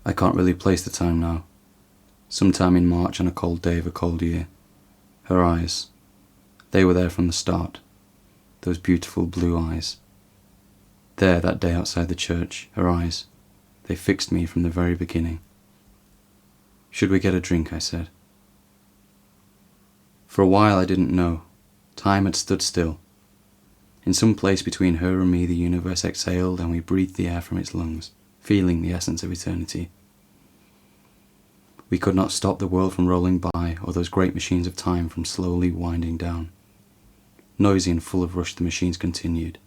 I can't really place the time now. Sometime in March on a cold day of a cold year. Her eyes, they were there from the start. Those beautiful blue eyes. There that day outside the church, her eyes, they fixed me from the very beginning. Should we get a drink, I said. For a while I didn't know. Time had stood still. In some place between her and me the universe exhaled and we breathed the air from its lungs, feeling the essence of eternity. We could not stop the world from rolling by or those great machines of time from slowly winding down. Noisy and full of rush the machines continued.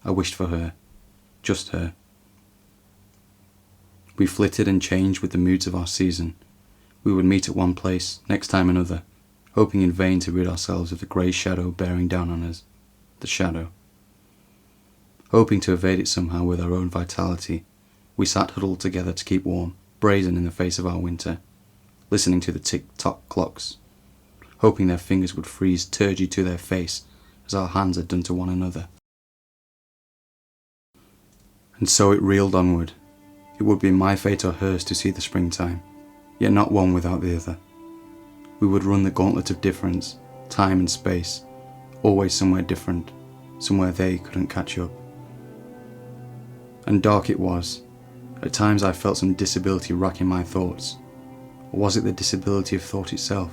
I wished for her, just her. We flitted and changed with the moods of our season. We would meet at one place, next time another, hoping in vain to rid ourselves of the grey shadow bearing down on us, the shadow. Hoping to evade it somehow with our own vitality, we sat huddled together to keep warm, brazen in the face of our winter, listening to the tick-tock clocks, hoping their fingers would freeze turgid to their face as our hands had done to one another. And so it reeled onward. It would be my fate or hers to see the springtime, yet not one without the other. We would run the gauntlet of difference, time and space, always somewhere different, somewhere they couldn't catch up. And dark it was. At times I felt some disability racking my thoughts. Or was it the disability of thought itself?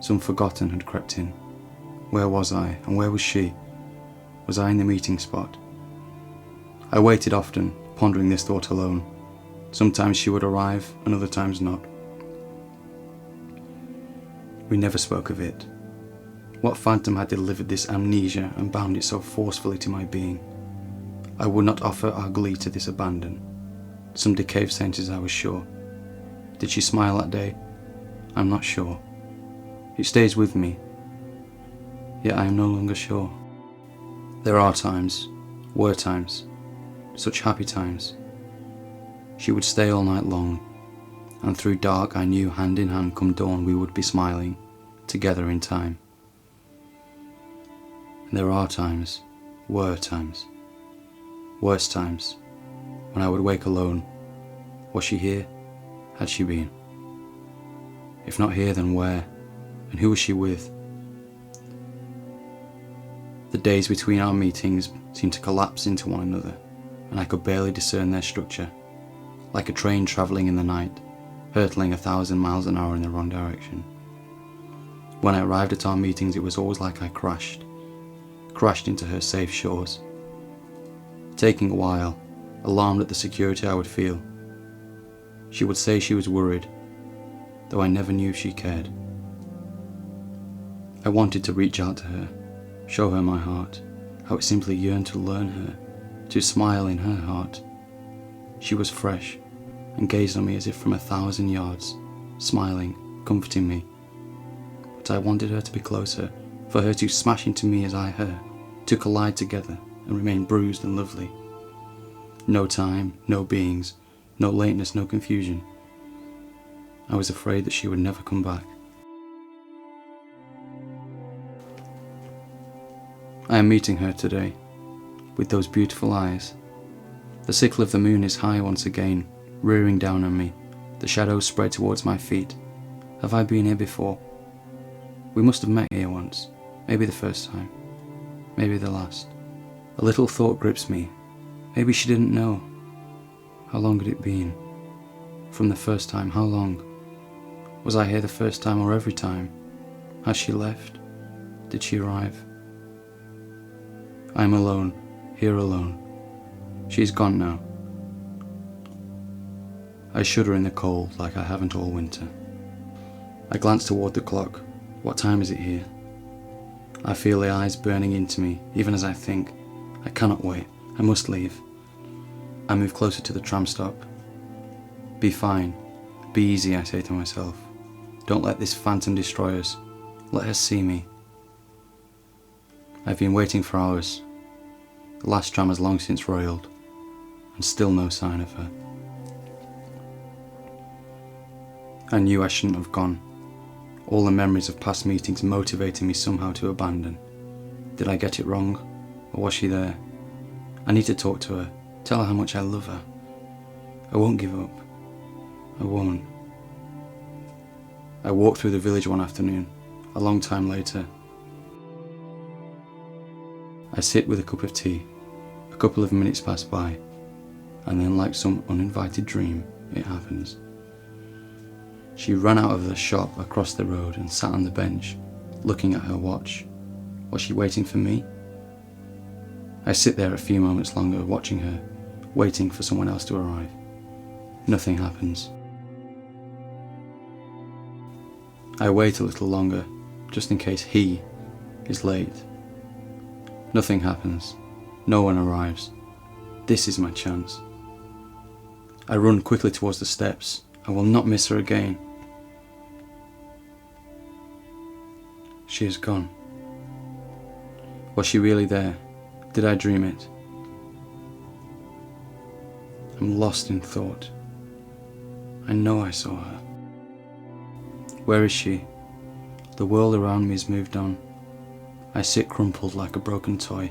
Some forgotten had crept in. Where was I, and where was she? Was I in the meeting spot? I waited often, pondering this thought alone. Sometimes she would arrive, and other times not. We never spoke of it. What phantom had delivered this amnesia and bound it so forcefully to my being? I would not offer our glee to this abandon. Some decay of senses, I was sure. Did she smile that day? I'm not sure. It stays with me, yet I am no longer sure. There are times, were times, such happy times. She would stay all night long, and through dark I knew hand in hand come dawn we would be smiling, together in time. And there are times, were times, worse times, when I would wake alone. Was she here? Had she been? If not here, then where? And who was she with? The days between our meetings seemed to collapse into one another, and I could barely discern their structure, like a train travelling in the night, hurtling 1,000 miles an hour in the wrong direction. When I arrived at our meetings, it was always like I crashed into her safe shores. Taking a while, alarmed at the security I would feel. She would say she was worried, though I never knew if she cared. I wanted to reach out to her, show her my heart, how it simply yearned to learn her, to smile in her heart. She was fresh, and gazed on me as if from 1,000 yards, smiling, comforting me. But I wanted her to be closer, for her to smash into me as I her, to collide together and remain bruised and lovely. No time, no beings, no lateness, no confusion. I was afraid that she would never come back. I am meeting her today, with those beautiful eyes. The sickle of the moon is high once again, rearing down on me. The shadows spread towards my feet. Have I been here before? We must have met here once, maybe the first time, maybe the last. A little thought grips me. Maybe she didn't know. How long had it been? From the first time, how long? Was I here the first time or every time? Has she left? Did she arrive? I am alone, here alone. She's gone now. I shudder in the cold like I haven't all winter. I glance toward the clock. What time is it here? I feel the eyes burning into me, even as I think. I cannot wait. I must leave. I move closer to the tram stop. Be fine. Be easy, I say to myself. Don't let this phantom destroy us. Let her see me. I've been waiting for hours. The last tram has long since roiled, and still no sign of her. I knew I shouldn't have gone. All the memories of past meetings motivated me somehow to abandon. Did I get it wrong, or was she there? I need to talk to her, tell her how much I love her. I won't give up. I won't. I walked through the village one afternoon, a long time later. I sit with a cup of tea. A couple of minutes pass by, and then, like some uninvited dream, it happens. She ran out of the shop across the road and sat on the bench, looking at her watch. Was she waiting for me? I sit there a few moments longer, watching her, waiting for someone else to arrive. Nothing happens. I wait a little longer, just in case he is late. Nothing happens. No one arrives. This is my chance. I run quickly towards the steps. I will not miss her again. She is gone. Was she really there? Did I dream it? I'm lost in thought. I know I saw her. Where is she? The world around me has moved on. I sit crumpled like a broken toy,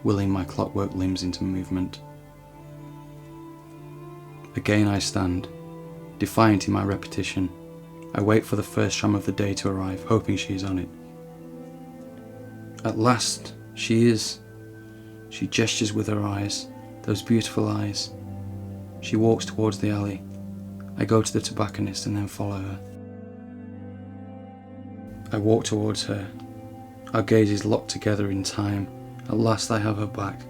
willing my clockwork limbs into movement. Again I stand, defiant in my repetition. I wait for the first tram of the day to arrive, hoping she is on it. At last, she is. She gestures with her eyes, those beautiful eyes. She walks towards the alley. I go to the tobacconist and then follow her. I walk towards her. Our gazes locked together in time. At last I have her back.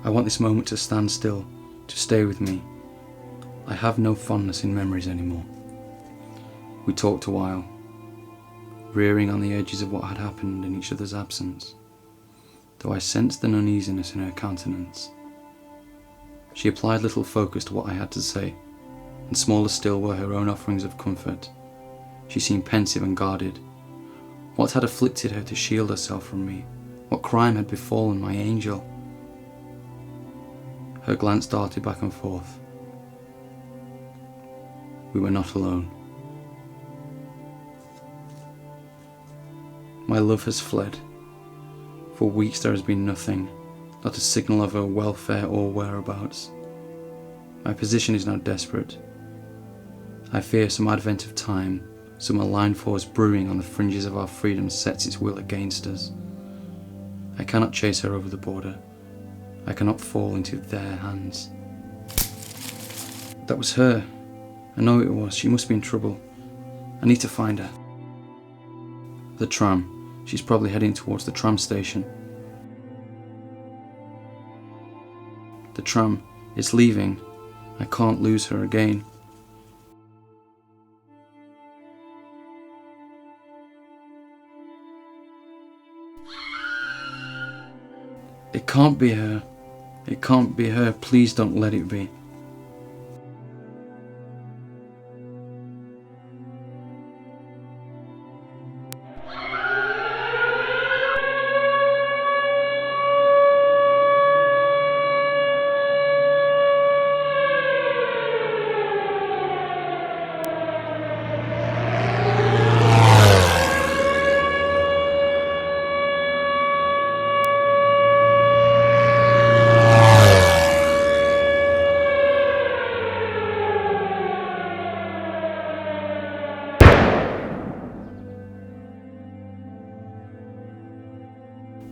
I want this moment to stand still, to stay with me. I have no fondness in memories anymore. We talked a while, rearing on the edges of what had happened in each other's absence, though I sensed an uneasiness in her countenance. She applied little focus to what I had to say, and smaller still were her own offerings of comfort. She seemed pensive and guarded. What had afflicted her to shield herself from me? What crime had befallen my angel? Her glance darted back and forth. We were not alone. My love has fled. For weeks there has been nothing, not a signal of her welfare or whereabouts. My position is now desperate. I fear some advent of time, some malign force brewing on the fringes of our freedom sets its will against us. I cannot chase her over the border. I cannot fall into their hands. That was her. I know it was. She must be in trouble. I need to find her. The tram. She's probably heading towards the tram station. The tram. It's leaving. I can't lose her again. It can't be her. It can't be her. Please don't let it be.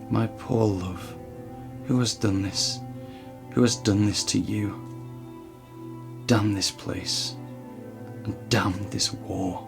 My poor love, who has done this? Who has done this to you? Damn this place, and damn this war.